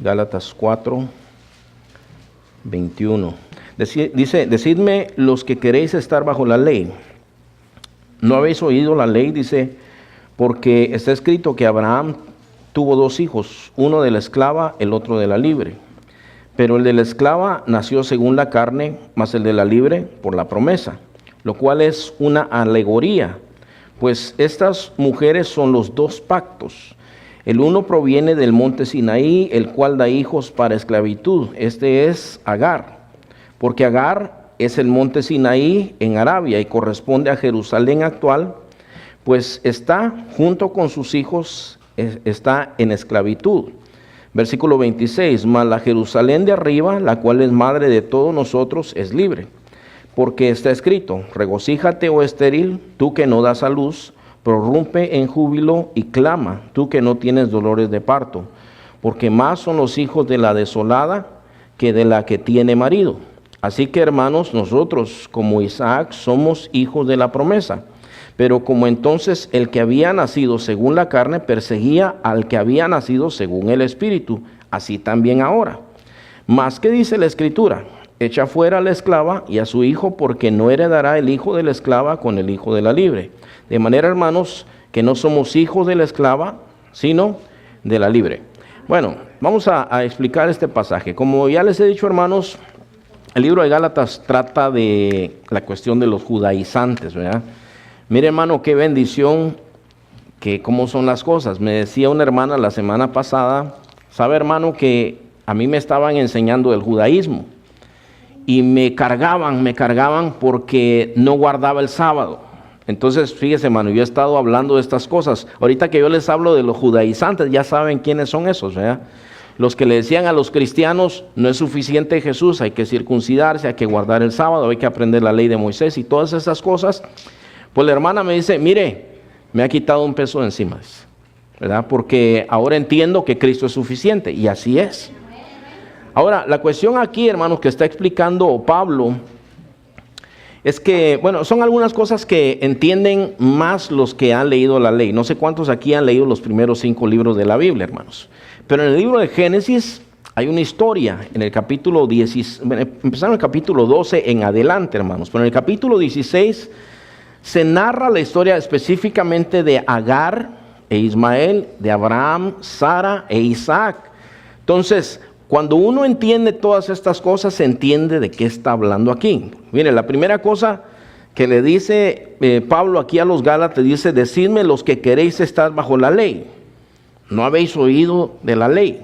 Gálatas 4, 21. Dice, decidme los que queréis estar bajo la ley. ¿No habéis oído la ley? Dice, porque está escrito que Abraham tuvo 2 hijos, uno de la esclava, el otro de la libre. Pero el de la esclava nació según la carne, mas el de la libre por la promesa, lo cual es una alegoría, pues estas mujeres son los 2 pactos. El uno proviene del monte Sinaí, el cual da hijos para esclavitud. Este es Agar, porque Agar es el monte Sinaí en Arabia y corresponde a Jerusalén actual, pues está junto con sus hijos, está en esclavitud. Versículo 26, mas la Jerusalén de arriba, la cual es madre de todos nosotros, es libre. Porque está escrito, regocíjate, oh estéril, tú que no das a luz, prorrumpe en júbilo y clama, tú que no tienes dolores de parto, porque más son los hijos de la desolada que de la que tiene marido. Así que, hermanos, nosotros como Isaac somos hijos de la promesa. Pero como entonces el que había nacido según la carne perseguía al que había nacido según el Espíritu, así también ahora. Mas, ¿qué dice la Escritura? Echa fuera a la esclava y a su hijo, porque no heredará el hijo de la esclava con el hijo de la libre. De manera, hermanos, que no somos hijos de la esclava, sino de la libre. Bueno, vamos a explicar este pasaje. Como ya les he dicho, hermanos, el libro de Gálatas trata de la cuestión de los judaizantes, ¿verdad? Mire, hermano, qué bendición, que cómo son las cosas. Me decía una hermana la semana pasada, sabe, hermano, que a mí me estaban enseñando el judaísmo y me cargaban porque no guardaba el sábado. Entonces, fíjese, hermano, yo he estado hablando de estas cosas. Ahorita que yo les hablo de los judaizantes, ya saben quiénes son esos, ¿verdad? Los que le decían a los cristianos, no es suficiente Jesús, hay que circuncidarse, hay que guardar el sábado, hay que aprender la ley de Moisés y todas esas cosas. Pues la hermana me dice, mire, me ha quitado un peso de encima, ¿verdad? Porque ahora entiendo que Cristo es suficiente, y así es. Ahora, la cuestión aquí, hermanos, que está explicando Pablo, es que, bueno, son algunas cosas que entienden más los que han leído la ley. No sé cuántos aquí han leído los primeros 5 libros de la Biblia, hermanos. Pero en el libro de Génesis hay una historia, en el capítulo 10, empezaron el capítulo 12 en adelante, hermanos. Pero en el capítulo 16... se narra la historia específicamente de Agar e Ismael, de Abraham, Sara e Isaac. Entonces, cuando uno entiende todas estas cosas, se entiende de qué está hablando aquí. Mire, la primera cosa que le dice Pablo aquí a los Gálatas, dice, decidme los que queréis estar bajo la ley. No habéis oído de la ley.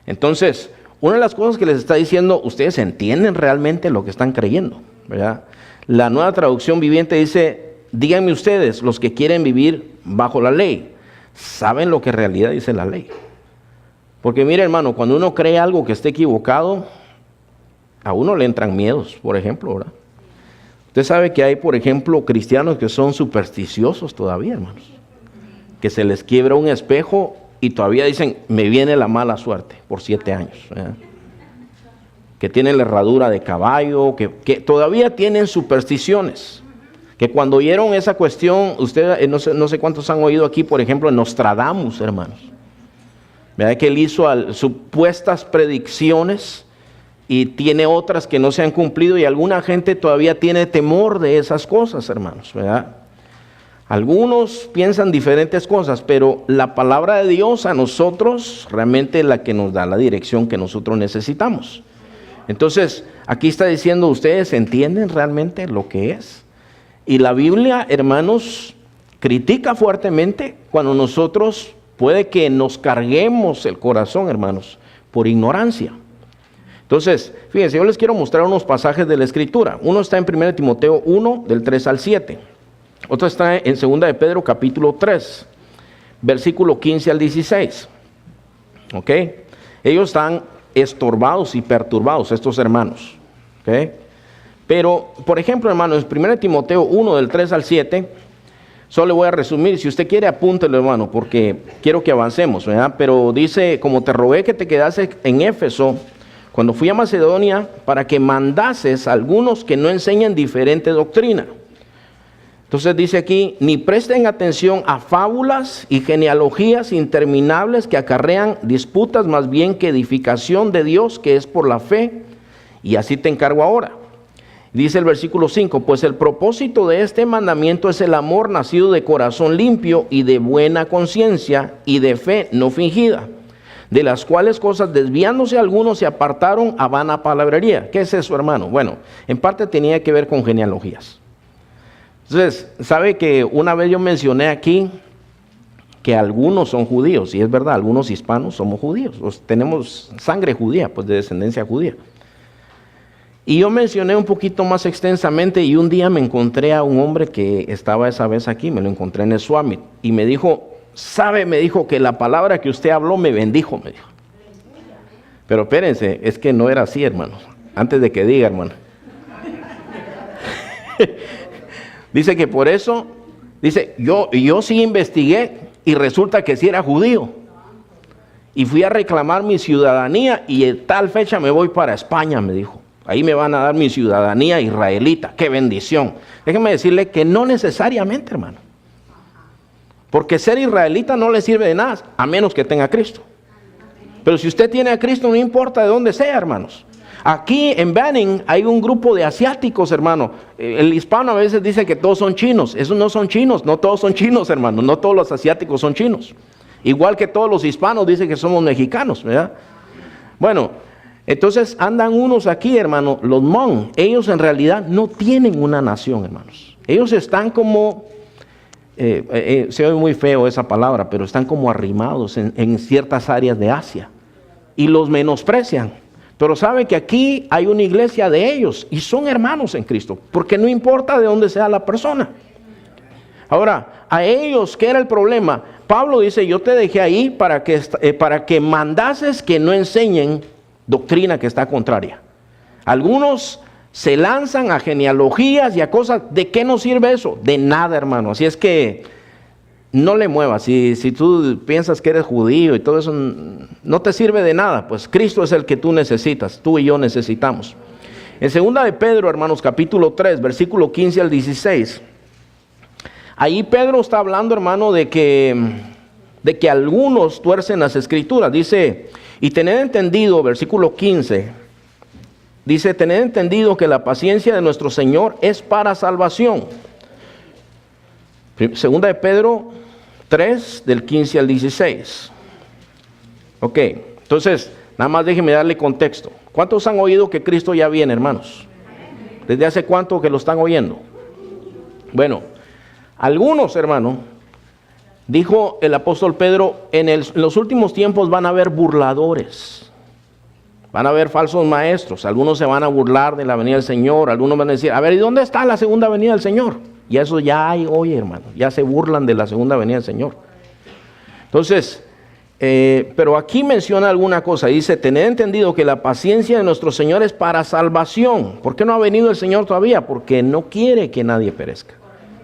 Entonces, una de las cosas que les está diciendo, ustedes entienden realmente lo que están creyendo, ¿verdad? La Nueva Traducción Viviente dice, díganme ustedes, los que quieren vivir bajo la ley, ¿saben lo que en realidad dice la ley? Porque mire, hermano, cuando uno cree algo que esté equivocado, a uno le entran miedos, por ejemplo, ¿verdad? Usted sabe que hay, por ejemplo, cristianos que son supersticiosos todavía, hermanos, que se les quiebra un espejo y todavía dicen, me viene la mala suerte por 7 años, ¿verdad? Que tienen la herradura de caballo, que todavía tienen supersticiones, que cuando oyeron esa cuestión, ustedes no sé cuántos han oído aquí, por ejemplo, en Nostradamus, hermanos, ¿verdad? Que él hizo supuestas predicciones y tiene otras que no se han cumplido, y alguna gente todavía tiene temor de esas cosas, hermanos, ¿verdad? Algunos piensan diferentes cosas, pero la palabra de Dios a nosotros realmente es la que nos da la dirección que nosotros necesitamos. Entonces, aquí está diciendo, ¿ustedes entienden realmente lo que es? Y la Biblia, hermanos, critica fuertemente cuando nosotros puede que nos carguemos el corazón, hermanos, por ignorancia. Entonces, fíjense, yo les quiero mostrar unos pasajes de la Escritura. Uno está en 1 Timoteo 1, del 3 al 7. Otro está en 2 de Pedro, capítulo 3, versículo 15 al 16. ¿Ok? Ellos están estorbados y perturbados, estos hermanos. ¿Ok? Pero, por ejemplo, hermanos, en 1 Timoteo 1, del 3 al 7, solo le voy a resumir. Si usted quiere, apúntelo, hermano, porque quiero que avancemos, ¿verdad? Pero dice, como te rogué que te quedases en Éfeso, cuando fui a Macedonia, para que mandases a algunos que no enseñan diferente doctrina. Entonces dice aquí, ni presten atención a fábulas y genealogías interminables que acarrean disputas más bien que edificación de Dios, que es por la fe. Y así te encargo ahora. Dice el versículo 5, pues el propósito de este mandamiento es el amor nacido de corazón limpio y de buena conciencia y de fe no fingida, de las cuales cosas desviándose algunos se apartaron a vana palabrería. ¿Qué es eso, hermano? Bueno, en parte tenía que ver con genealogías. Entonces, ¿sabe que una vez yo mencioné aquí que algunos son judíos? Y es verdad, algunos hispanos somos judíos, tenemos sangre judía, pues de descendencia judía. Y yo mencioné un poquito más extensamente y un día me encontré a un hombre que estaba esa vez aquí, me lo encontré en el Summit y me dijo, ¿sabe? Me dijo que la palabra que usted habló me bendijo, me dijo. Pero espérense, es que no era así, hermanos, antes de que diga, hermano. Dice que por eso, dice, yo sí investigué y resulta que sí era judío. Y fui a reclamar mi ciudadanía y en tal fecha me voy para España, me dijo. Ahí me van a dar mi ciudadanía israelita. ¡Qué bendición! Déjenme decirle que no necesariamente, hermano. Porque ser israelita no le sirve de nada, a menos que tenga a Cristo. Pero si usted tiene a Cristo, no importa de dónde sea, hermanos. Aquí en Banning hay un grupo de asiáticos, hermano. El hispano a veces dice que todos son chinos. Esos no son chinos, no todos son chinos, hermano. No todos los asiáticos son chinos. Igual que todos los hispanos dicen que somos mexicanos, ¿verdad? Bueno, entonces andan unos aquí, hermano, los Hmong. Ellos en realidad no tienen una nación, hermanos. Ellos están como, se oye muy feo esa palabra, pero están como arrimados en ciertas áreas de Asia. Y los menosprecian. Pero sabe que aquí hay una iglesia de ellos y son hermanos en Cristo, porque no importa de dónde sea la persona. Ahora, a ellos, ¿qué era el problema? Pablo dice, yo te dejé ahí para que mandases que no enseñen doctrina que está contraria. Algunos se lanzan a genealogías y a cosas. ¿De qué nos sirve eso? De nada, hermano. Así es que no le muevas. Si tú piensas que eres judío y todo eso, no te sirve de nada. Pues Cristo es el que tú necesitas, tú y yo necesitamos. En 2 de Pedro, hermanos, capítulo 3, versículo 15 al 16. Ahí Pedro está hablando, hermano, de que algunos tuercen las escrituras. Dice, y tened entendido, versículo 15, dice, tened entendido que la paciencia de nuestro Señor es para salvación. 2 de Pedro 3, del 15 al 16. Ok, entonces, nada más déjenme darle contexto. ¿Cuántos han oído que Cristo ya viene, hermanos? ¿Desde hace cuánto que lo están oyendo? Bueno, algunos, hermanos, dijo el apóstol Pedro, en los últimos tiempos van a haber burladores, van a haber falsos maestros, algunos se van a burlar de la venida del Señor, algunos van a decir, a ver, ¿y dónde está la segunda venida del Señor? Y eso ya hay hoy, hermano, ya se burlan de la segunda venida del Señor. Entonces, pero aquí menciona alguna cosa, dice, tened entendido que la paciencia de nuestro Señor es para salvación. ¿Por qué no ha venido el Señor todavía? Porque no quiere que nadie perezca,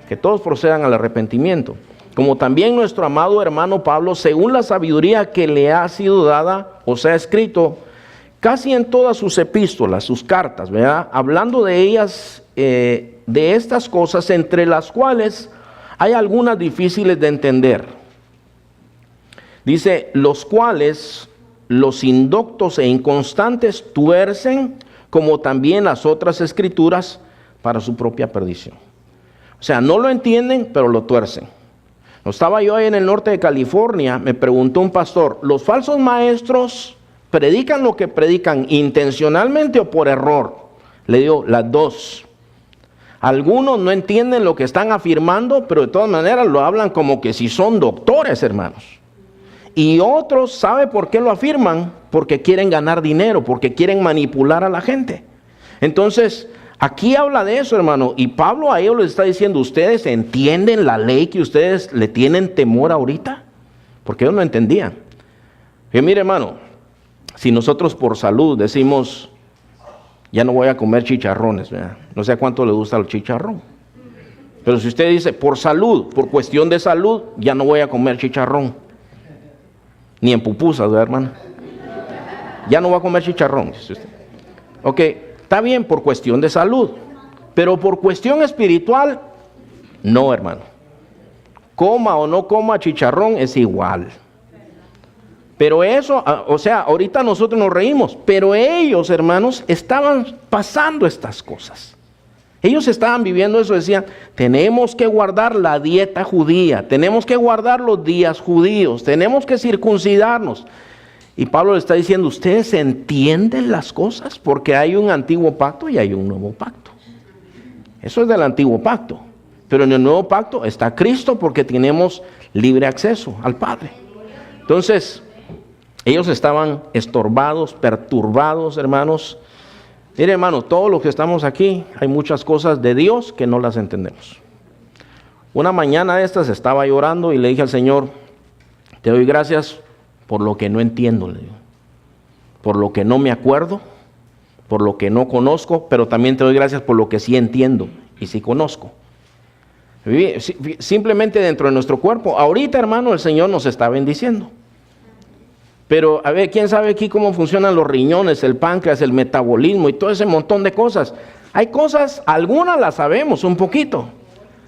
que todos procedan al arrepentimiento. Como también nuestro amado hermano Pablo, según la sabiduría que le ha sido dada, o sea, escrito, casi en todas sus epístolas, sus cartas, ¿verdad? Hablando de ellas, de estas cosas, entre las cuales hay algunas difíciles de entender. Dice, los cuales los indoctos e inconstantes tuercen, como también las otras escrituras, para su propia perdición. O sea, no lo entienden, pero lo tuercen. Estaba yo ahí en el norte de California, me preguntó un pastor, ¿los falsos maestros predican lo que predican intencionalmente o por error? Le digo, las dos. Algunos no entienden lo que están afirmando, pero de todas maneras lo hablan como que si son doctores, hermanos. Y otros, ¿sabe por qué lo afirman? Porque quieren ganar dinero, porque quieren manipular a la gente. Entonces, aquí habla de eso, hermano, y Pablo a ellos les está diciendo, ¿ustedes entienden la ley que ustedes le tienen temor ahorita? Porque ellos no entendían. Y mire, hermano, si nosotros por salud decimos, ya no voy a comer chicharrones, ¿verdad? No sé a cuánto le gusta el chicharrón. Pero si usted dice, por salud, por cuestión de salud, ya no voy a comer chicharrón. Ni en pupusas, ¿verdad, hermano? Ya no voy a comer chicharrón, dice usted. Ok. Está bien por cuestión de salud, pero por cuestión espiritual, No, hermano. Coma o no coma chicharrón es igual. Pero eso, o sea, ahorita nosotros nos reímos, pero ellos, hermanos, estaban pasando estas cosas. Ellos estaban viviendo eso, decían, tenemos que guardar la dieta judía, tenemos que guardar los días judíos, tenemos que circuncidarnos. Y Pablo le está diciendo, ¿ustedes entienden las cosas? Porque hay un antiguo pacto y hay un nuevo pacto. Eso es del antiguo pacto. Pero en el nuevo pacto está Cristo porque tenemos libre acceso al Padre. Entonces, ellos estaban estorbados, perturbados, hermanos. Mire, hermano, todos los que estamos aquí, hay muchas cosas de Dios que no las entendemos. Una mañana de estas estaba llorando y le dije al Señor, te doy gracias por lo que no entiendo, le digo, por lo que no me acuerdo, por lo que no conozco, pero también te doy gracias por lo que sí entiendo y sí conozco. Simplemente dentro de nuestro cuerpo, ahorita, hermano, el Señor nos está bendiciendo. Pero, a ver, ¿quién sabe aquí cómo funcionan los riñones, el páncreas, el metabolismo y todo ese montón de cosas? Hay cosas, algunas las sabemos un poquito,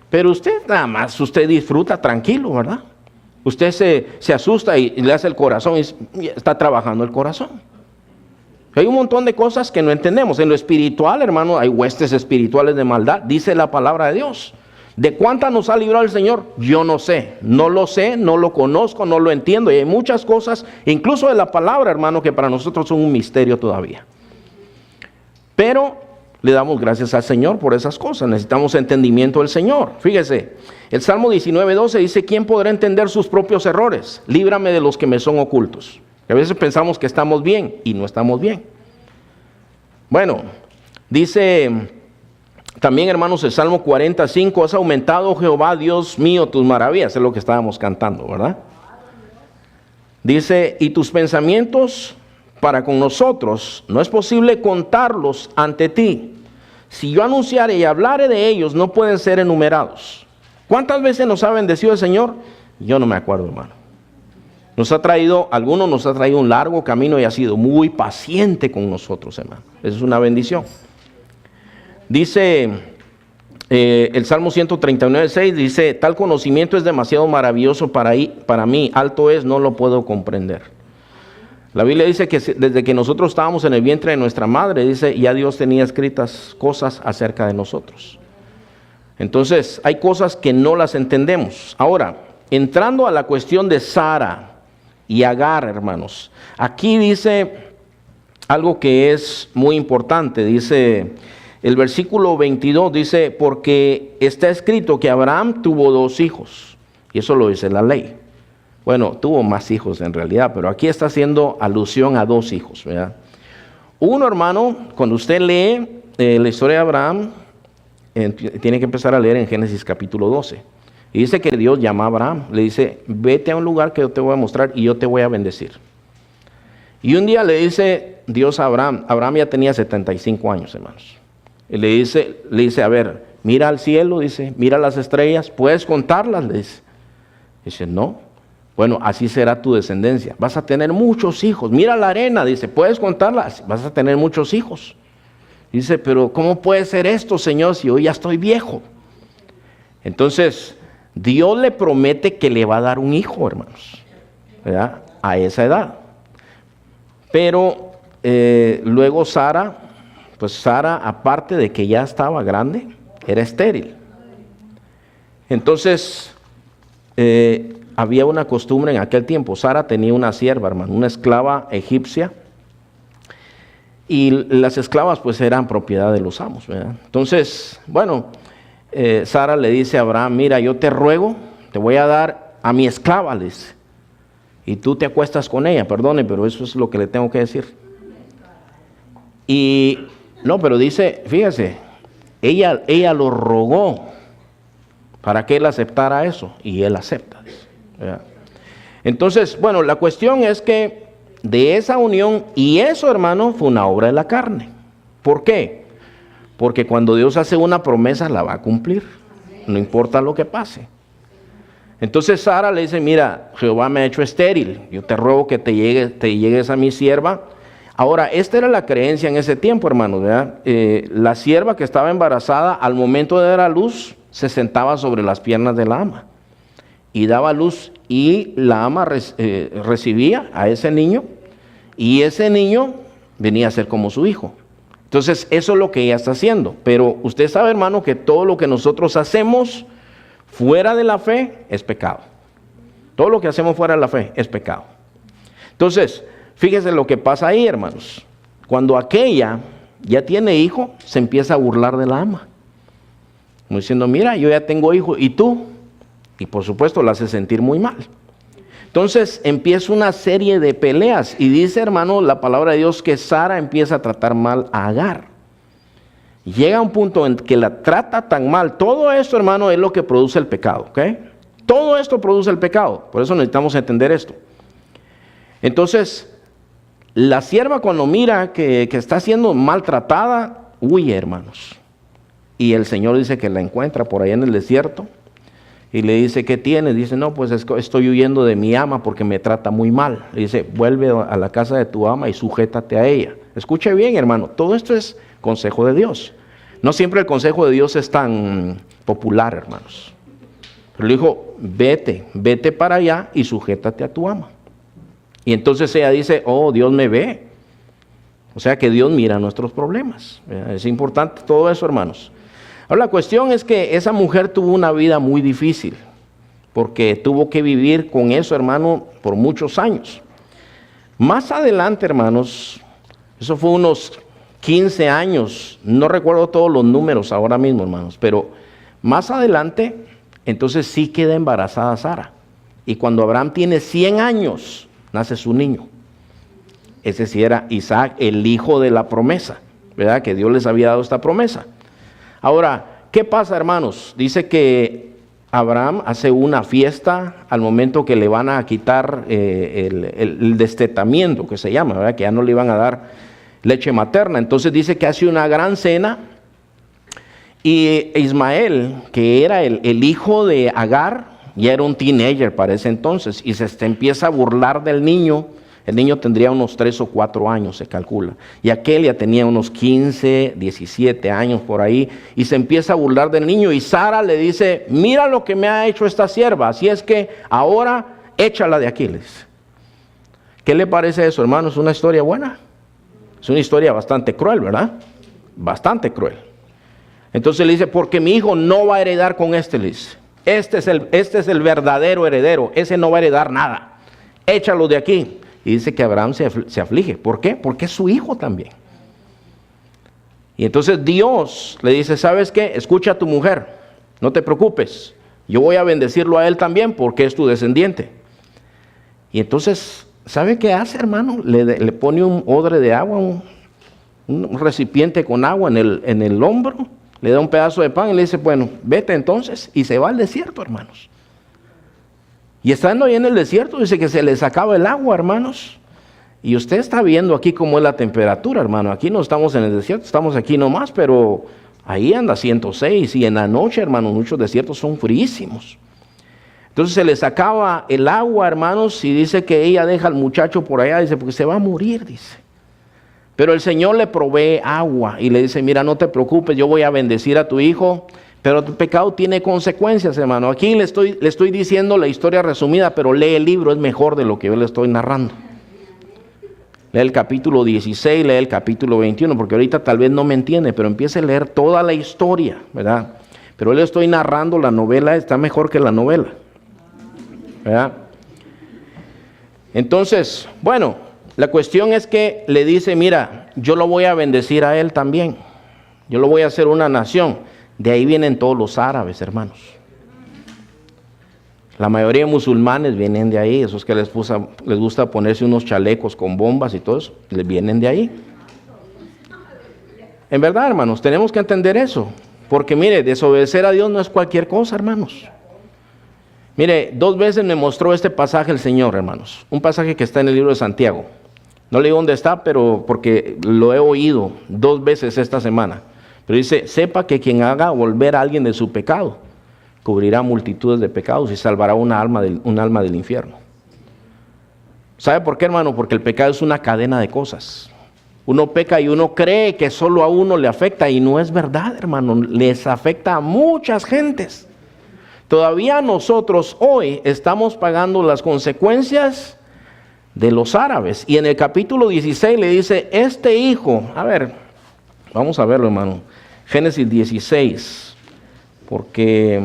pero usted nada más, usted disfruta tranquilo, ¿verdad? Usted se asusta y le hace el corazón y está trabajando el corazón. Hay un montón de cosas que no entendemos. En lo espiritual, hermano, hay huestes espirituales de maldad, dice la palabra de Dios. ¿De cuántas nos ha librado el Señor? Yo no sé, no lo conozco, no lo entiendo. Y hay muchas cosas, incluso de la palabra, hermano, que para nosotros son un misterio todavía. Pero le damos gracias al Señor por esas cosas. Necesitamos entendimiento del Señor. Fíjese, el Salmo 19:12 dice, ¿quién podrá entender sus propios errores? Líbrame de los que me son ocultos. Y a veces pensamos que estamos bien y no estamos bien. Bueno, dice también, hermanos, el Salmo 45, has aumentado, Jehová, Dios mío, tus maravillas. Es lo que estábamos cantando, ¿verdad? Dice, y tus pensamientos para con nosotros, no es posible contarlos ante ti. Si yo anunciare y hablare de ellos, no pueden ser enumerados. ¿Cuántas veces nos ha bendecido el Señor? Yo no me acuerdo, hermano. Algunos nos ha traído un largo camino y ha sido muy paciente con nosotros, hermano. Eso es una bendición. Dice el Salmo 139:6, dice, tal conocimiento es demasiado maravilloso para mí, alto es, no lo puedo comprender. La Biblia dice que desde que nosotros estábamos en el vientre de nuestra madre, dice, ya Dios tenía escritas cosas acerca de nosotros. Entonces, hay cosas que no las entendemos. Ahora, entrando a la cuestión de Sara y Agar, hermanos, aquí dice algo que es muy importante, dice el versículo 22, dice, porque está escrito que Abraham tuvo 2 hijos, y eso lo dice la ley. Bueno, tuvo más hijos en realidad, pero aquí está haciendo alusión a 2 hijos, ¿verdad? Uno, hermano, cuando usted lee la historia de Abraham, tiene que empezar a leer en Génesis capítulo 12. Y dice que Dios llama a Abraham, le dice, vete a un lugar que yo te voy a mostrar y yo te voy a bendecir. Y un día le dice Dios a Abraham, Abraham ya tenía 75 años, hermanos. Y le dice, a ver, mira al cielo, dice, mira las estrellas, ¿puedes contarlas? Le dice. Dice, no. Bueno, así será tu descendencia. Vas a tener muchos hijos. Mira la arena, dice, ¿puedes contarlas? Vas a tener muchos hijos. Dice, pero ¿cómo puede ser esto, Señor, si hoy ya estoy viejo? Entonces, Dios le promete que le va a dar un hijo, hermanos, ¿verdad? A esa edad. Pero luego Sara, aparte de que ya estaba grande, era estéril. Entonces, había una costumbre en aquel tiempo. Sara tenía una sierva, hermano, una esclava egipcia. Y las esclavas pues eran propiedad de los amos, ¿verdad? Entonces, bueno, Sara le dice a Abraham, mira, yo te ruego, te voy a dar a mi esclava, le dice, y tú te acuestas con ella, perdone, pero eso es lo que le tengo que decir. Y no, pero dice, fíjese, ella lo rogó para que él aceptara eso, y él acepta, ¿verdad? Entonces, bueno, la cuestión es que de esa unión, y eso, hermano, fue una obra de la carne. ¿Por qué? Porque cuando Dios hace una promesa, la va a cumplir, no importa lo que pase. Entonces Sara le dice, mira, Jehová me ha hecho estéril, yo te ruego que te llegues a mi sierva. Ahora, esta era la creencia en ese tiempo, hermano, ¿verdad? La sierva que estaba embarazada, al momento de dar a luz, se sentaba sobre las piernas de la ama y daba luz, y la ama recibía a ese niño, y ese niño venía a ser como su hijo. Entonces eso es lo que ella está haciendo. Pero usted sabe, hermano, que todo lo que nosotros hacemos fuera de la fe es pecado. Todo lo que hacemos fuera de la fe es pecado. Entonces, fíjese lo que pasa ahí, hermanos. Cuando aquella ya tiene hijo, se empieza a burlar de la ama, como diciendo, mira, yo ya tengo hijo, ¿y tú? Y por supuesto la hace sentir muy mal. Entonces empieza una serie de peleas, y dice, hermano, la palabra de Dios, que Sara empieza a tratar mal a Agar. Llega un punto en que la trata tan mal. Todo esto, hermano, es lo que produce el pecado, ¿ok? Todo esto produce el pecado. Por eso necesitamos entender esto. Entonces, la sierva, cuando mira que está siendo maltratada, huye, hermanos. Y el Señor dice que la encuentra por allá en el desierto y le dice, ¿qué tienes? Dice, no, pues estoy huyendo de mi ama porque me trata muy mal. Le dice, vuelve a la casa de tu ama y sujétate a ella. Escuche bien, hermano, todo esto es consejo de Dios. No siempre el consejo de Dios es tan popular, hermanos. Pero le dijo, vete para allá y sujétate a tu ama. Y entonces ella dice, oh, Dios me ve. O sea que Dios mira nuestros problemas. Es importante todo eso, hermanos. Ahora, la cuestión es que esa mujer tuvo una vida muy difícil, porque tuvo que vivir con eso, hermano, por muchos años. Más adelante, hermanos, eso fue unos 15 años, no recuerdo todos los números ahora mismo, hermanos, pero más adelante, entonces sí queda embarazada Sara. Y cuando Abraham tiene 100 años, nace su niño. Ese sí era Isaac, el hijo de la promesa, ¿verdad? Que Dios les había dado esta promesa. Ahora, ¿qué pasa, hermanos? Dice que Abraham hace una fiesta al momento que le van a quitar el destetamiento, que se llama, ¿verdad? Que ya no le iban a dar leche materna. Entonces dice que hace una gran cena, y Ismael, que era el hijo de Agar, ya era un teenager para ese entonces, y se empieza a burlar del niño. El niño tendría unos 3 o 4 años, se calcula. Y aquel ya tenía unos 15, 17 años por ahí. Y se empieza a burlar del niño. Y Sara le dice, mira lo que me ha hecho esta sierva. Así es que ahora échala de aquí. ¿Qué le parece eso, hermano? ¿Es una historia buena? Es una historia bastante cruel, ¿verdad? Bastante cruel. Entonces le dice, porque mi hijo no va a heredar con este, le dice. Este es el verdadero heredero. Ese no va a heredar nada. Échalo de aquí. Y dice que Abraham se aflige. ¿Por qué? Porque es su hijo también. Y entonces Dios le dice, ¿sabes qué? Escucha a tu mujer, no te preocupes. Yo voy a bendecirlo a él también porque es tu descendiente. Y entonces, ¿sabe qué hace, hermano? Le pone un odre de agua, un recipiente con agua en el hombro, le da un pedazo de pan y le dice, bueno, vete entonces. Y se va al desierto, hermanos. Y estando ahí en el desierto, dice que se les acaba el agua, hermanos. Y usted está viendo aquí cómo es la temperatura, hermano. Aquí no estamos en el desierto, estamos aquí nomás, pero ahí anda 106. Y en la noche, hermanos, muchos desiertos son fríísimos. Entonces se les acaba el agua, hermanos, y dice que ella deja al muchacho por allá, dice, porque se va a morir, dice. Pero el Señor le provee agua y le dice, mira, no te preocupes, yo voy a bendecir a tu hijo. Pero tu pecado tiene consecuencias, hermano. Aquí le estoy diciendo la historia resumida, pero lee el libro, es mejor de lo que yo le estoy narrando. Lee el capítulo 16, lee el capítulo 21, porque ahorita tal vez no me entiende, pero empiece a leer toda la historia, ¿verdad? Pero le estoy narrando la novela, está mejor que la novela, ¿verdad? Entonces, bueno, la cuestión es que le dice, mira, yo lo voy a bendecir a él también. Yo lo voy a hacer una nación. De ahí vienen todos los árabes, hermanos. La mayoría de musulmanes vienen de ahí, esos que les gusta ponerse unos chalecos con bombas y todo eso, les vienen de ahí. En verdad, hermanos, tenemos que entender eso, porque mire, desobedecer a Dios no es cualquier cosa, hermanos. Mire, 2 veces me mostró este pasaje el Señor, hermanos, un pasaje que está en el libro de Santiago. No le digo dónde está, pero porque lo he oído 2 veces esta semana. Pero dice, sepa que quien haga volver a alguien de su pecado, cubrirá multitudes de pecados y salvará un alma del infierno. ¿Sabe por qué, hermano? Porque el pecado es una cadena de cosas. Uno peca y uno cree que solo a uno le afecta, y no es verdad, hermano, les afecta a muchas gentes. Todavía nosotros hoy estamos pagando las consecuencias de los árabes. Y en el capítulo 16 le dice, este hijo, a ver, vamos a verlo, hermano, Génesis 16, porque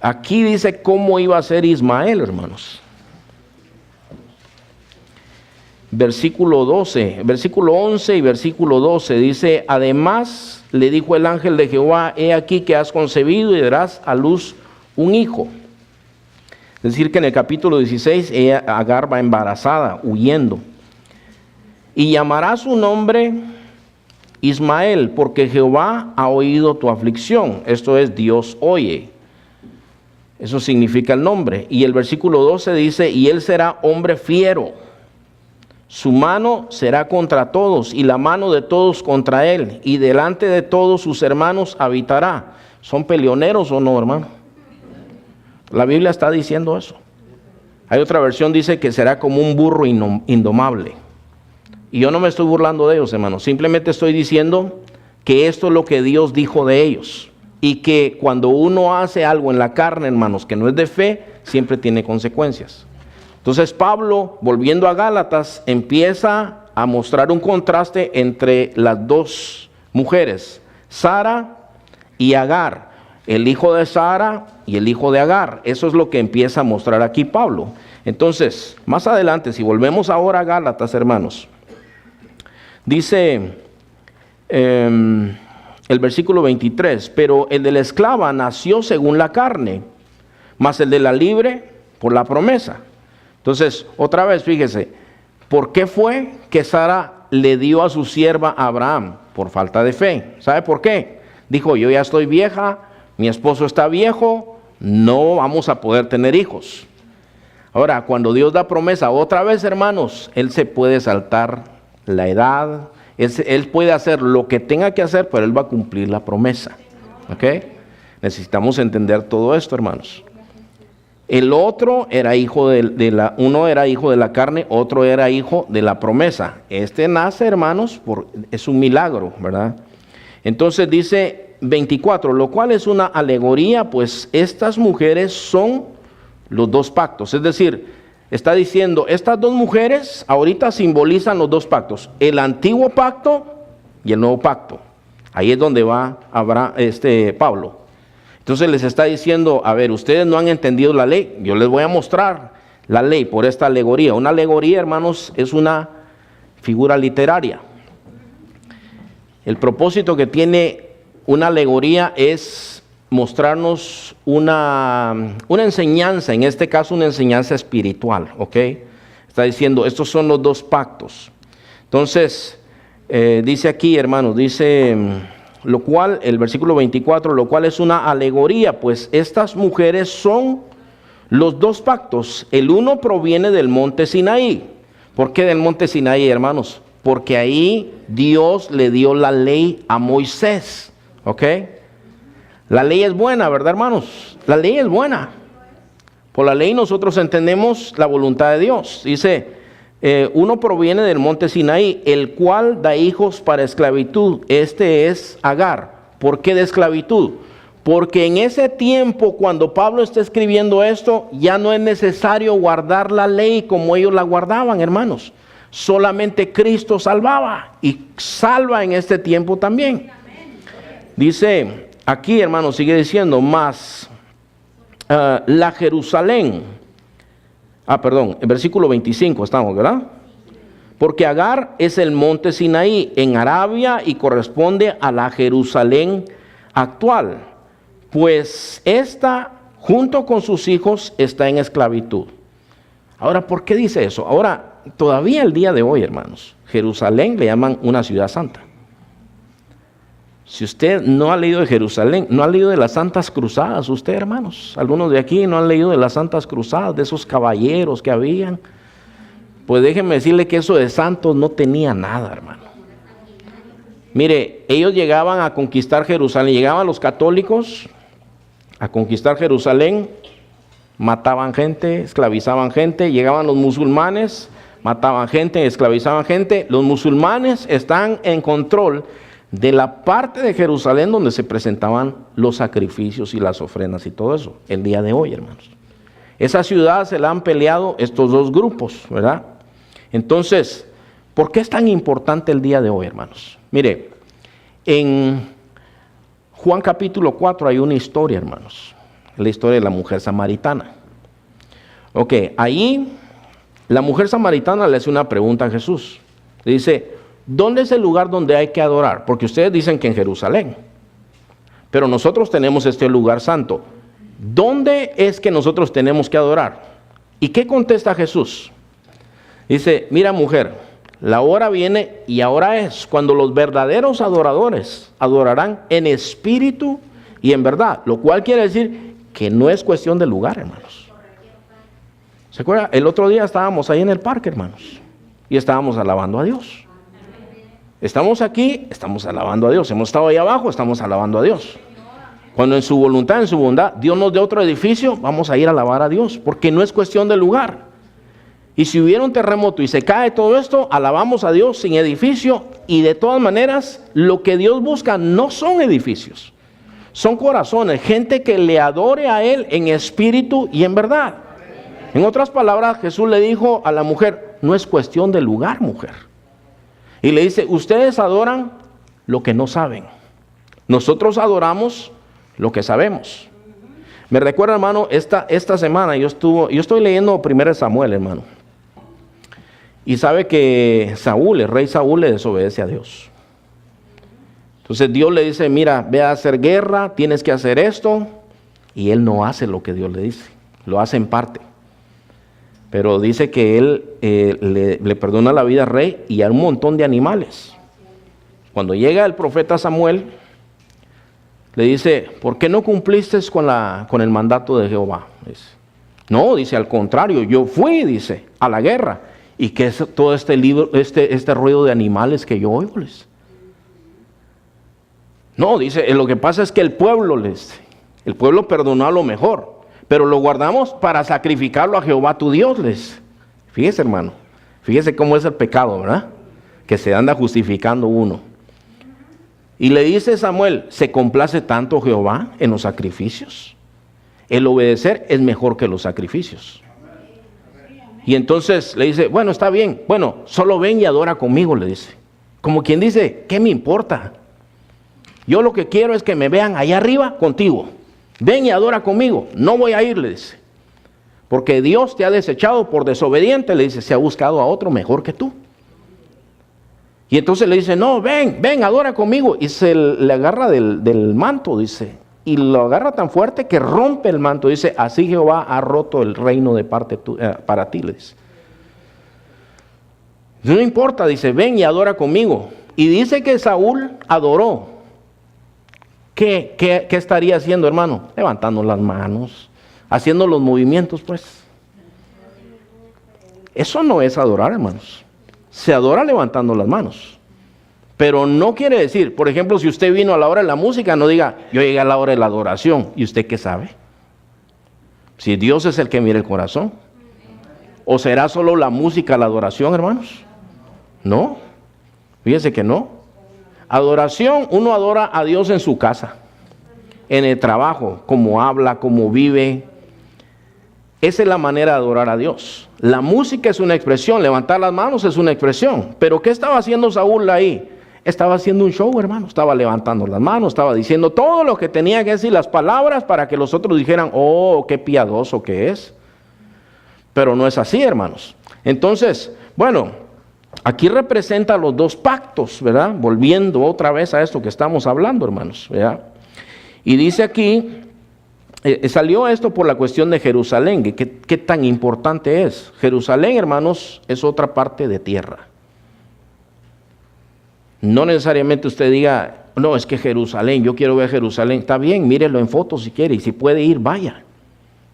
aquí dice cómo iba a ser Ismael, hermanos. Versículo 12, versículo 11 y versículo 12 dice, además le dijo el ángel de Jehová, he aquí que has concebido y darás a luz un hijo. Es decir, que en el capítulo 16 Agar va embarazada, huyendo. Y llamará su nombre Ismael, porque Jehová ha oído tu aflicción. Esto es, Dios oye. Eso significa el nombre. Y el versículo 12 dice, y él será hombre fiero. Su mano será contra todos, y la mano de todos contra él. Y delante de todos sus hermanos habitará. ¿Son peleoneros o no, hermano? La Biblia está diciendo eso. Hay otra versión, dice que será como un burro indomable. Y yo no me estoy burlando de ellos, hermanos. Simplemente estoy diciendo que esto es lo que Dios dijo de ellos. Y que cuando uno hace algo en la carne, hermanos, que no es de fe, siempre tiene consecuencias. Entonces Pablo, volviendo a Gálatas, empieza a mostrar un contraste entre las dos mujeres, Sara y Agar. El hijo de Sara y el hijo de Agar. Eso es lo que empieza a mostrar aquí Pablo. Entonces, más adelante, si volvemos ahora a Gálatas, hermanos, dice el versículo 23, pero el de la esclava nació según la carne, mas el de la libre por la promesa. Entonces, otra vez, fíjese, ¿por qué fue que Sara le dio a su sierva a Abraham? Por falta de fe. ¿Sabe por qué? Dijo, yo ya estoy vieja, mi esposo está viejo, no vamos a poder tener hijos. Ahora, cuando Dios da promesa, otra vez, hermanos, Él se puede saltar la edad, Él puede hacer lo que tenga que hacer, pero Él va a cumplir la promesa. ¿Ok? Necesitamos entender todo esto, hermanos. El otro era hijo uno era hijo de la carne, otro era hijo de la promesa. Este nace, hermanos, es un milagro, ¿verdad? Entonces dice 24, lo cual es una alegoría, pues estas mujeres son los dos pactos. Es decir, está diciendo, estas dos mujeres ahorita simbolizan los dos pactos, el antiguo pacto y el nuevo pacto. Ahí es donde va Pablo. Entonces les está diciendo, a ver, ustedes no han entendido la ley, yo les voy a mostrar la ley por esta alegoría. Una alegoría, hermanos, es una figura literaria. El propósito que tiene una alegoría es mostrarnos una enseñanza, en este caso una enseñanza espiritual, ¿ok? Está diciendo, estos son los dos pactos. Entonces, dice aquí, hermanos, dice, lo cual, el versículo 24, lo cual es una alegoría, pues estas mujeres son los dos pactos. El uno proviene del monte Sinaí. ¿Por qué del monte Sinaí, hermanos? Porque ahí Dios le dio la ley a Moisés, ¿ok? La ley es buena, ¿verdad, hermanos? La ley es buena. Por la ley nosotros entendemos la voluntad de Dios. Dice, uno proviene del monte Sinaí, el cual da hijos para esclavitud. Este es Agar. ¿Por qué de esclavitud? Porque en ese tiempo, cuando Pablo está escribiendo esto, ya no es necesario guardar la ley como ellos la guardaban, hermanos. Solamente Cristo salvaba y salva en este tiempo también. Dice aquí, hermanos, sigue diciendo, más la Jerusalén. En versículo 25 estamos, ¿verdad? Porque Agar es el monte Sinaí en Arabia y corresponde a la Jerusalén actual. Pues esta, junto con sus hijos, está en esclavitud. Ahora, ¿por qué dice eso? Ahora, todavía el día de hoy, hermanos, Jerusalén le llaman una ciudad santa. Si usted no ha leído de Jerusalén, no ha leído de las Santas Cruzadas, usted, hermanos, algunos de aquí no han leído de las Santas Cruzadas, de esos caballeros que habían, pues déjenme decirle que eso de santos no tenía nada, hermano. Mire, ellos llegaban a conquistar Jerusalén, llegaban los católicos a conquistar Jerusalén, mataban gente, esclavizaban gente, llegaban los musulmanes, mataban gente, esclavizaban gente. Los musulmanes están en control de la parte de Jerusalén donde se presentaban los sacrificios y las ofrendas y todo eso, el día de hoy, hermanos. Esa ciudad se la han peleado estos dos grupos, ¿verdad? Entonces, ¿por qué es tan importante el día de hoy, hermanos? Mire, en Juan capítulo 4 hay una historia, hermanos, la historia de la mujer samaritana. Ok, ahí la mujer samaritana le hace una pregunta a Jesús. Le dice, ¿dónde es el lugar donde hay que adorar? Porque ustedes dicen que en Jerusalén, pero nosotros tenemos este lugar santo. ¿Dónde es que nosotros tenemos que adorar? ¿Y qué contesta Jesús? Dice, mira mujer, la hora viene y ahora es cuando los verdaderos adoradores adorarán en espíritu y en verdad, lo cual quiere decir que no es cuestión de lugar, hermanos. ¿Se acuerdan? El otro día estábamos ahí en el parque, hermanos, y estábamos alabando a Dios. Estamos aquí, estamos alabando a Dios. Hemos estado ahí abajo, estamos alabando a Dios. Cuando en su voluntad, en su bondad, Dios nos dé otro edificio, vamos a ir a alabar a Dios, porque no es cuestión de lugar. Y si hubiera un terremoto y se cae todo esto, alabamos a Dios sin edificio. Y de todas maneras, lo que Dios busca no son edificios, son corazones, gente que le adore a Él en espíritu y en verdad. En otras palabras, Jesús le dijo a la mujer, no es cuestión de lugar, mujer. Y le dice, ustedes adoran lo que no saben. Nosotros adoramos lo que sabemos. Me recuerda, hermano, esta semana yo estoy leyendo 1 Samuel, hermano. Y sabe que el rey Saúl le desobedece a Dios. Entonces Dios le dice, mira, ve a hacer guerra, tienes que hacer esto. Y él no hace lo que Dios le dice, lo hace en parte. Pero dice que él le perdona la vida al rey y a un montón de animales. Cuando llega el profeta Samuel, le dice, ¿por qué no cumpliste con el mandato de Jehová? Dice, no, dice, al contrario, yo fui, dice, a la guerra. ¿Y qué es todo este ruido de animales que yo oigo? No, dice, lo que pasa es que el pueblo perdonó a lo mejor, pero lo guardamos para sacrificarlo a Jehová tu Dios. Fíjese, hermano, fíjese cómo es el pecado, ¿verdad? Que se anda justificando uno. Y le dice Samuel, ¿se complace tanto Jehová en los sacrificios? El obedecer es mejor que los sacrificios. Y entonces le dice, bueno, está bien, bueno, solo ven y adora conmigo, le dice. Como quien dice, ¿qué me importa? Yo lo que quiero es que me vean allá arriba contigo. Ven y adora conmigo, no voy a ir, le dice. Porque Dios te ha desechado por desobediente, le dice, se ha buscado a otro mejor que tú. Y entonces le dice, no, ven, adora conmigo. Y le agarra del manto, dice. Y lo agarra tan fuerte que rompe el manto. Dice, así Jehová ha roto el reino de parte para ti, le dice. No importa, dice, ven y adora conmigo. Y dice que Saúl adoró. ¿Qué estaría haciendo, hermano? Levantando las manos, haciendo los movimientos, pues. Eso no es adorar, hermanos. Se adora levantando las manos. Pero no quiere decir, por ejemplo, si usted vino a la hora de la música, no diga, yo llegué a la hora de la adoración. ¿Y usted qué sabe? Si Dios es el que mira el corazón. ¿O será solo la música la adoración, hermanos? No. Fíjense que no. Adoración, uno adora a Dios en su casa, en el trabajo, como habla, como vive. Esa es la manera de adorar a Dios. La música es una expresión, levantar las manos es una expresión. Pero ¿qué estaba haciendo Saúl ahí? Estaba haciendo un show, hermano. Estaba levantando las manos, estaba diciendo todo lo que tenía que decir, las palabras para que los otros dijeran, oh, qué piadoso que es. Pero no es así, hermanos. Entonces, bueno, aquí representa los dos pactos, ¿verdad? Volviendo otra vez a esto que estamos hablando, hermanos, ¿verdad? Y dice aquí, salió esto por la cuestión de Jerusalén, que qué tan importante es. Jerusalén, hermanos, es otra parte de tierra. No necesariamente usted diga, no, es que Jerusalén, yo quiero ver Jerusalén. Está bien, mírelo en fotos si quiere, y si puede ir, vaya.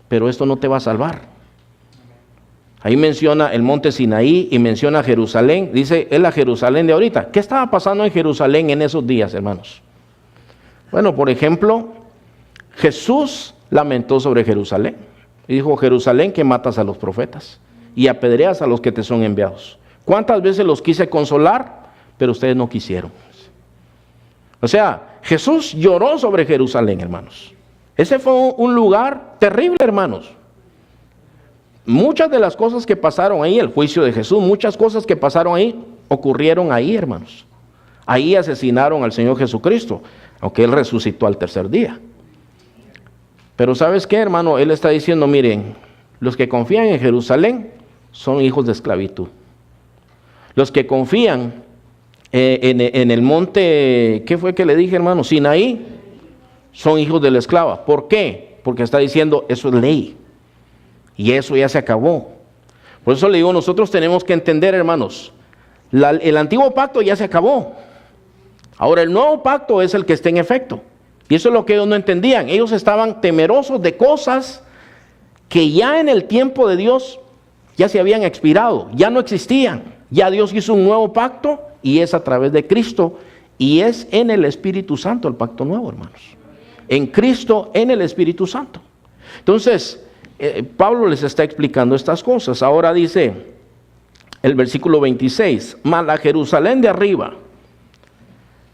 Pero esto no te va a salvar. Ahí menciona el monte Sinaí y menciona Jerusalén. Dice, es la Jerusalén de ahorita. ¿Qué estaba pasando en Jerusalén en esos días, hermanos? Bueno, por ejemplo, Jesús lamentó sobre Jerusalén. Y dijo, Jerusalén, que matas a los profetas. y apedreas a los que te son enviados. ¿Cuántas veces los quise consolar, pero ustedes no quisieron? O sea, Jesús lloró sobre Jerusalén, hermanos. Ese fue un lugar terrible, hermanos. Muchas de las cosas que pasaron ahí, el juicio de Jesús, muchas cosas que pasaron ahí, ocurrieron ahí, hermanos. Ahí asesinaron al Señor Jesucristo, aunque Él resucitó al tercer día. Pero ¿sabes qué, hermano? Él está diciendo, miren, los que confían en Jerusalén son hijos de esclavitud. Los que confían en el monte, ¿qué fue que le dije, hermano? Sinaí, son hijos de la esclava. ¿Por qué? Porque está diciendo, eso es ley. Y eso ya se acabó. Por eso le digo, nosotros tenemos que entender, hermanos, el antiguo pacto ya se acabó. Ahora el nuevo pacto es el que está en efecto. Y eso es lo que ellos no entendían. Ellos estaban temerosos de cosas que ya en el tiempo de Dios ya se habían expirado, ya no existían. Ya Dios hizo un nuevo pacto y es a través de Cristo y es en el Espíritu Santo el pacto nuevo, hermanos. En Cristo, en el Espíritu Santo. Entonces, Pablo les está explicando estas cosas. Ahora dice el versículo 26, mas la Jerusalén de arriba.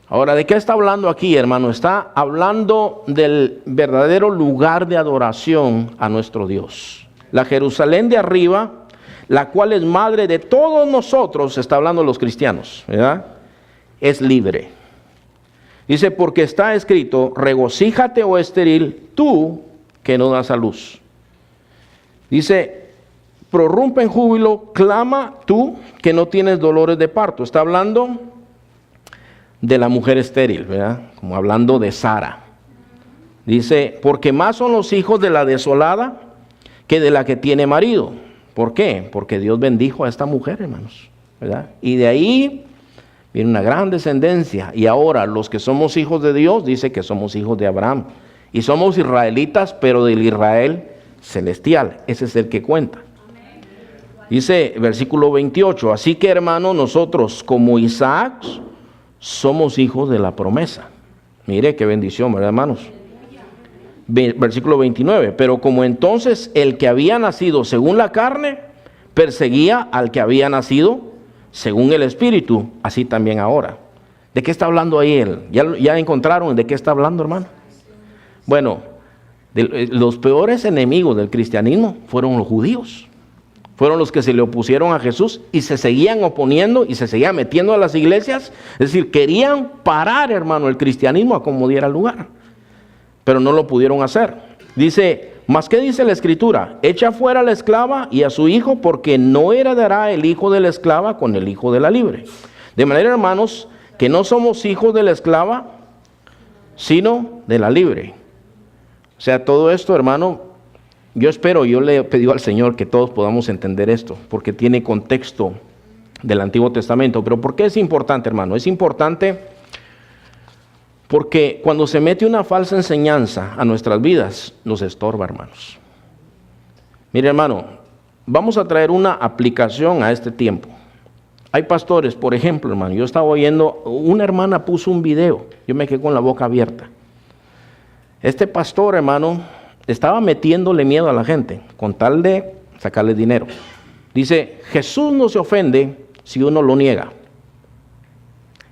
Ahora, ¿de qué está hablando aquí, hermano? Está hablando del verdadero lugar de adoración a nuestro Dios. La Jerusalén de arriba, la cual es madre de todos nosotros, está hablando de los cristianos, ¿verdad? Es libre. Dice, porque está escrito, regocíjate, oh estéril, tú que no das a luz. Dice, prorrumpe en júbilo, clama tú que no tienes dolores de parto. Está hablando de la mujer estéril, ¿verdad? Como hablando de Sara. Dice, porque más son los hijos de la desolada que de la que tiene marido. ¿Por qué? Porque Dios bendijo a esta mujer, hermanos, ¿verdad? Y de ahí viene una gran descendencia. Y ahora los que somos hijos de Dios, dice que somos hijos de Abraham. Y somos israelitas, pero del Israel celestial. Ese es el que cuenta. Dice versículo 28, así que, hermanos, nosotros como Isaac somos hijos de la promesa. Mire qué bendición, ¿verdad, hermanos? Versículo 29, pero como entonces el que había nacido según la carne perseguía al que había nacido según el Espíritu, así también ahora. ¿De qué está hablando ahí él? ¿Ya encontraron de qué está hablando, hermano? Bueno, los peores enemigos del cristianismo fueron los judíos. Fueron los que se le opusieron a Jesús y se seguían oponiendo y se seguían metiendo a las iglesias. Es decir, querían parar, hermano, el cristianismo a como diera lugar. Pero no lo pudieron hacer. Dice, ¿mas qué dice la Escritura? Echa fuera a la esclava y a su hijo, porque no heredará el hijo de la esclava con el hijo de la libre. De manera, hermanos, que no somos hijos de la esclava, sino de la libre. O sea, todo esto, hermano, yo le he pedido al Señor que todos podamos entender esto, porque tiene contexto del Antiguo Testamento. Pero ¿por qué es importante, hermano? Es importante porque cuando se mete una falsa enseñanza a nuestras vidas, nos estorba, hermanos. Mire, hermano, vamos a traer una aplicación a este tiempo. Hay pastores, por ejemplo, hermano, yo estaba oyendo, una hermana puso un video, yo me quedé con la boca abierta. Este pastor, hermano, estaba metiéndole miedo a la gente, con tal de sacarle dinero. Dice, Jesús no se ofende si uno lo niega.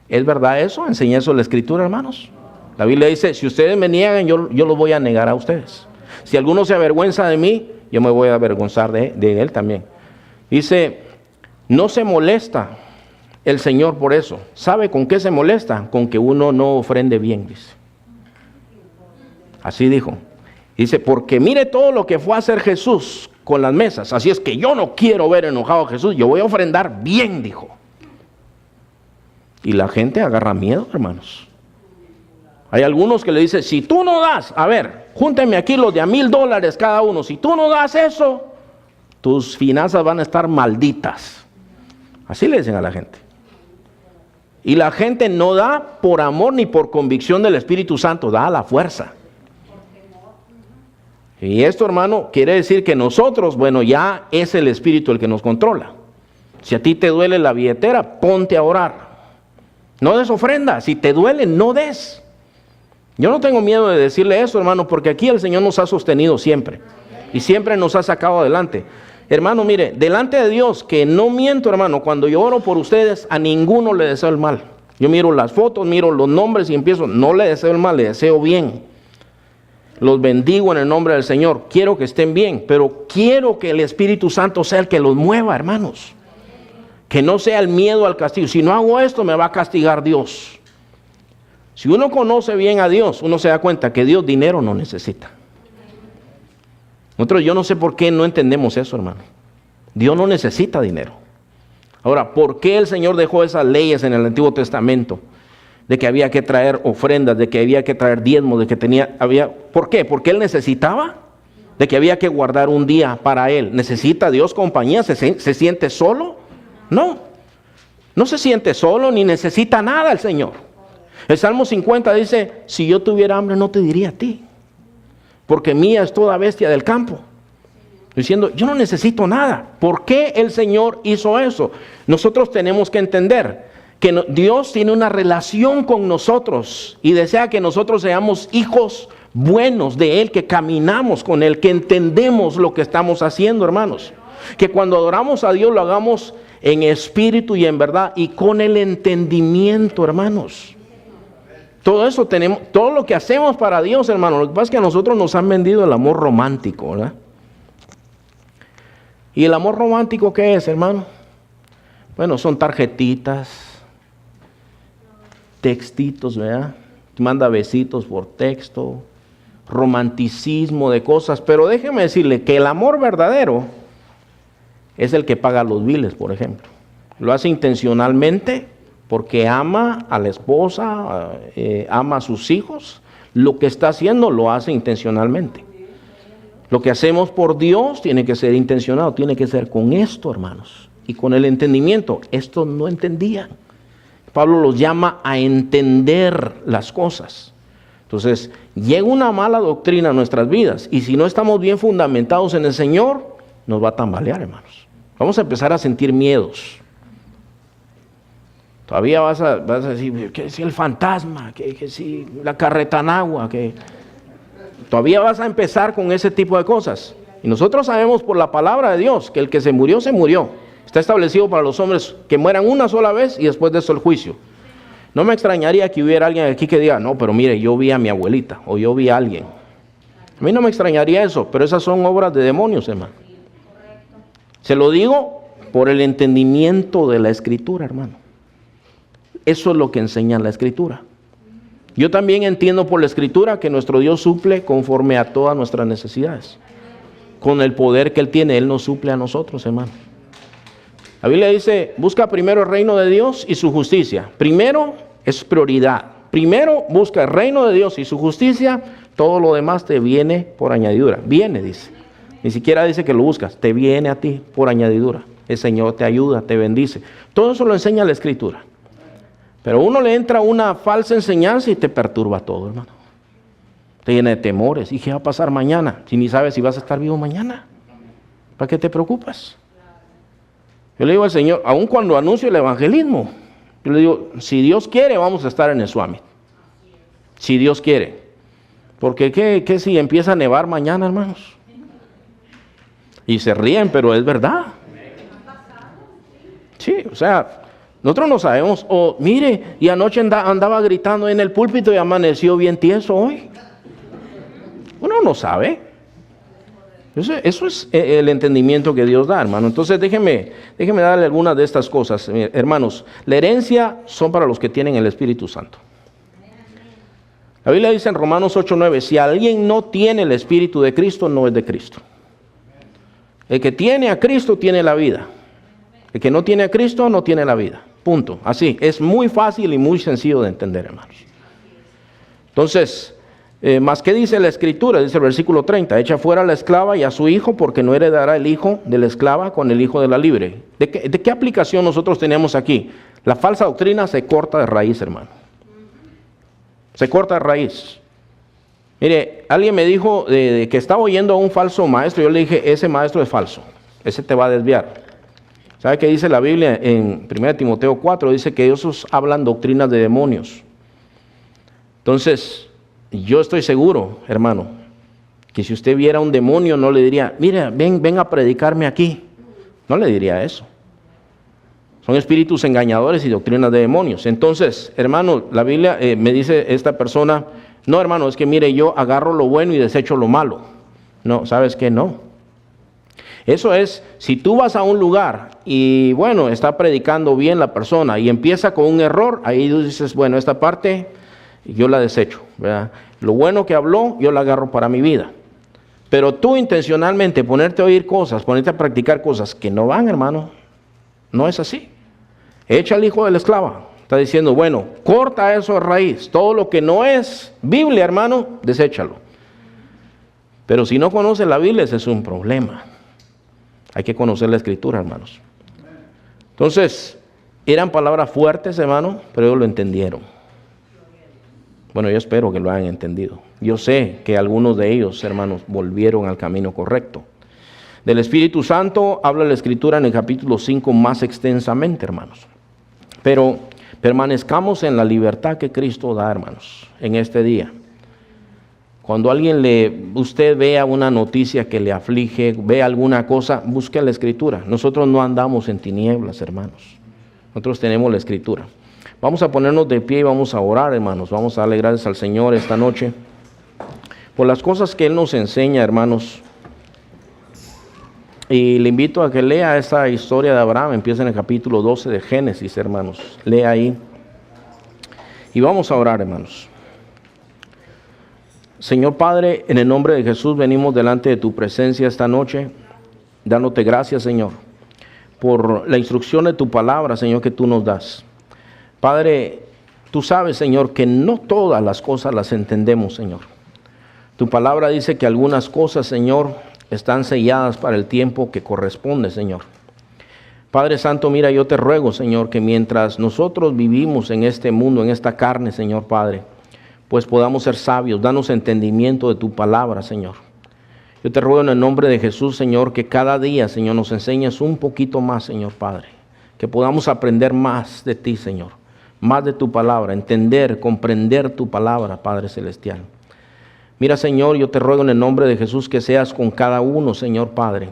¿Es verdad eso? ¿Enseña eso la Escritura, hermanos? La Biblia dice, si ustedes me niegan, yo los voy a negar a ustedes. Si alguno se avergüenza de mí, yo me voy a avergonzar de él también. Dice, no se molesta el Señor por eso. ¿Sabe con qué se molesta? Con que uno no ofrende bien, dice. Así dijo. Dice, porque mire todo lo que fue a hacer Jesús con las mesas. Así es que yo no quiero ver enojado a Jesús, yo voy a ofrendar bien, dijo. Y la gente agarra miedo, hermanos. Hay algunos que le dicen, si tú no das, a ver, júntenme aquí los de $1,000 cada uno. Si tú no das eso, tus finanzas van a estar malditas. Así le dicen a la gente. Y la gente no da por amor ni por convicción del Espíritu Santo, da a la fuerza. Y esto, hermano, quiere decir que nosotros, bueno, ya es el Espíritu el que nos controla. Si a ti te duele la billetera, ponte a orar. No des ofrenda. Si te duele, no des. Yo no tengo miedo de decirle eso, hermano, porque aquí el Señor nos ha sostenido siempre. Y siempre nos ha sacado adelante. Hermano, mire, delante de Dios, que no miento, hermano, cuando yo oro por ustedes, a ninguno le deseo el mal. Yo miro las fotos, miro los nombres y empiezo, no le deseo el mal, le deseo bien. Los bendigo en el nombre del Señor. Quiero que estén bien, pero quiero que el Espíritu Santo sea el que los mueva, hermanos. Que no sea el miedo al castigo. Si no hago esto, me va a castigar Dios. Si uno conoce bien a Dios, uno se da cuenta que Dios dinero no necesita. Nosotros, yo no sé por qué no entendemos eso, hermano. Dios no necesita dinero. Ahora, ¿por qué el Señor dejó esas leyes en el Antiguo Testamento? De que había que traer ofrendas, de que había que traer diezmos, de que ¿por qué? ¿Porque Él necesitaba? De que había que guardar un día para Él. ¿Necesita Dios compañía? ¿Se siente solo? No. No se siente solo ni necesita nada el Señor. El Salmo 50 dice, si yo tuviera hambre no te diría a ti, porque mía es toda bestia del campo. Diciendo, yo no necesito nada. ¿Por qué el Señor hizo eso? Nosotros tenemos que entender que Dios tiene una relación con nosotros y desea que nosotros seamos hijos buenos de Él, que caminamos con Él, que entendemos lo que estamos haciendo, hermanos. Que cuando adoramos a Dios lo hagamos en espíritu y en verdad y con el entendimiento, hermanos. Todo eso tenemos, todo lo que hacemos para Dios, hermanos. Lo que pasa es que a nosotros nos han vendido el amor romántico, ¿verdad? ¿Y el amor romántico qué es, hermano? Bueno, son tarjetitas, textitos, ¿verdad? Manda besitos por texto, romanticismo de cosas. Pero déjeme decirle que el amor verdadero es el que paga los biles, por ejemplo. Lo hace intencionalmente porque ama a la esposa, ama a sus hijos. Lo que está haciendo lo hace intencionalmente. Lo que hacemos por Dios tiene que ser intencionado, tiene que ser con esto, hermanos. Y con el entendimiento. Estos no entendían. Pablo los llama a entender las cosas. Entonces, llega una mala doctrina a nuestras vidas. Y si no estamos bien fundamentados en el Señor, nos va a tambalear, hermanos. Vamos a empezar a sentir miedos. Todavía vas a decir, que si el fantasma, que si la carretanagua, que... Todavía vas a empezar con ese tipo de cosas. Y nosotros sabemos por la palabra de Dios que el que se murió, se murió. Está establecido para los hombres que mueran una sola vez y después de eso el juicio. No me extrañaría que hubiera alguien aquí que diga, no, pero mire, yo vi a mi abuelita o yo vi a alguien. A mí no me extrañaría eso, pero esas son obras de demonios, hermano. Se lo digo por el entendimiento de la Escritura, hermano. Eso es lo que enseña la Escritura. Yo también entiendo por la Escritura que nuestro Dios suple conforme a todas nuestras necesidades. Con el poder que Él tiene, Él nos suple a nosotros, hermano. La Biblia dice, busca primero el reino de Dios y su justicia. Primero es prioridad. Primero busca el reino de Dios y su justicia, todo lo demás te viene por añadidura. Viene, dice. Ni siquiera dice que lo buscas, te viene a ti por añadidura. El Señor te ayuda, te bendice. Todo eso lo enseña la Escritura. Pero uno le entra una falsa enseñanza y te perturba todo, hermano. Te llena de temores. ¿Y qué va a pasar mañana? Si ni sabes si vas a estar vivo mañana. ¿Para qué te preocupas? Yo le digo al Señor, aun cuando anuncio el evangelismo, yo le digo, si Dios quiere, vamos a estar en el Swami. Si Dios quiere. Porque ¿qué si empieza a nevar mañana, hermanos? Y se ríen, pero es verdad. Sí, o sea... Nosotros no sabemos, mire, y anoche andaba gritando en el púlpito y amaneció bien tieso hoy. Uno no sabe. Eso es el entendimiento que Dios da, hermano. Entonces déjeme darle algunas de estas cosas, hermanos. La herencia son para los que tienen el Espíritu Santo. La Biblia dice en Romanos 8:9, si alguien no tiene el Espíritu de Cristo, no es de Cristo. El que tiene a Cristo tiene la vida. El que no tiene a Cristo no tiene la vida. Punto. Así, es muy fácil y muy sencillo de entender, hermanos. Entonces, más que dice la Escritura, dice el versículo 30, echa fuera a la esclava y a su hijo, porque no heredará el hijo de la esclava con el hijo de la libre. ¿De qué aplicación nosotros tenemos aquí? La falsa doctrina se corta de raíz, hermano. Se corta de raíz. Mire, alguien me dijo de que estaba oyendo a un falso maestro. Yo le dije, ese maestro es falso. Ese te va a desviar. ¿Sabe qué dice la Biblia en 1 Timoteo 4? Dice que ellos hablan doctrinas de demonios. Entonces, yo estoy seguro, hermano, Que si usted viera un demonio no le diría, mira, ven a predicarme aquí. No le diría eso. Son espíritus engañadores y doctrinas de demonios. Entonces, hermano, la Biblia me dice esta persona, no, hermano, es que mire, yo agarro lo bueno y desecho lo malo. No, ¿sabes qué? No. Eso es, si tú vas a un lugar y bueno, está predicando bien la persona y empieza con un error, ahí tú dices, bueno, esta parte yo la desecho, ¿verdad? Lo bueno que habló, yo la agarro para mi vida. Pero tú intencionalmente ponerte a oír cosas, ponerte a practicar cosas que no van, hermano, no es así. Echa al hijo de la esclava. Está diciendo, bueno, corta eso de raíz. Todo lo que no es Biblia, hermano, deséchalo. Pero si no conoce la Biblia, ese es un problema. Hay que conocer la Escritura, hermanos. Entonces, eran palabras fuertes, hermano, pero ellos lo entendieron. Bueno, yo espero que lo hayan entendido. Yo sé que algunos de ellos, hermanos, volvieron al camino correcto. Del Espíritu Santo habla la Escritura en el capítulo 5 más extensamente, hermanos. Pero permanezcamos en la libertad que Cristo da, hermanos, en este día. Cuando usted vea una noticia que le aflige, vea alguna cosa, busque la Escritura. Nosotros no andamos en tinieblas, hermanos. Nosotros tenemos la Escritura. Vamos a ponernos de pie y vamos a orar, hermanos. Vamos a darle gracias al Señor esta noche por las cosas que Él nos enseña, hermanos. Y le invito a que lea esta historia de Abraham. Empieza en el capítulo 12 de Génesis, hermanos. Lea ahí. Y vamos a orar, hermanos. Señor Padre, en el nombre de Jesús venimos delante de tu presencia esta noche, dándote gracias, Señor, por la instrucción de tu palabra, Señor, que tú nos das. Padre, tú sabes, Señor, que no todas las cosas las entendemos, Señor. Tu palabra dice que algunas cosas, Señor, están selladas para el tiempo que corresponde, Señor. Padre Santo, mira, yo te ruego, Señor, que mientras nosotros vivimos en este mundo, en esta carne, Señor Padre, pues podamos ser sabios, danos entendimiento de tu palabra, Señor. Yo te ruego en el nombre de Jesús, Señor, que cada día, Señor, nos enseñes un poquito más, Señor Padre. Que podamos aprender más de ti, Señor. Más de tu palabra, entender, comprender tu palabra, Padre Celestial. Mira, Señor, yo te ruego en el nombre de Jesús que seas con cada uno, Señor Padre.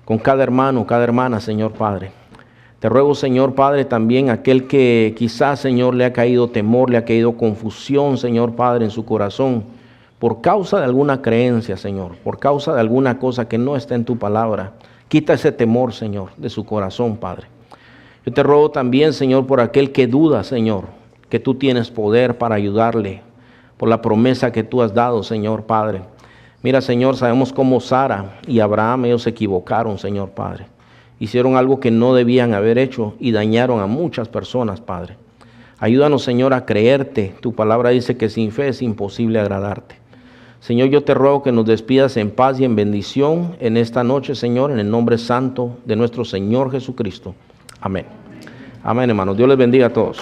Con cada hermano, cada hermana, Señor Padre. Te ruego, Señor Padre, también aquel que quizás, Señor, le ha caído temor, le ha caído confusión, Señor Padre, en su corazón, por causa de alguna creencia, Señor, por causa de alguna cosa que no está en tu palabra. Quita ese temor, Señor, de su corazón, Padre. Yo te ruego también, Señor, por aquel que duda, Señor, que tú tienes poder para ayudarle, por la promesa que tú has dado, Señor Padre. Mira, Señor, sabemos cómo Sara y Abraham, ellos se equivocaron, Señor Padre. Hicieron algo que no debían haber hecho y dañaron a muchas personas, Padre. Ayúdanos, Señor, a creerte. Tu palabra dice que sin fe es imposible agradarte. Señor, yo te ruego que nos despidas en paz y en bendición en esta noche, Señor, en el nombre santo de nuestro Señor Jesucristo. Amén. Amén, hermanos. Dios les bendiga a todos.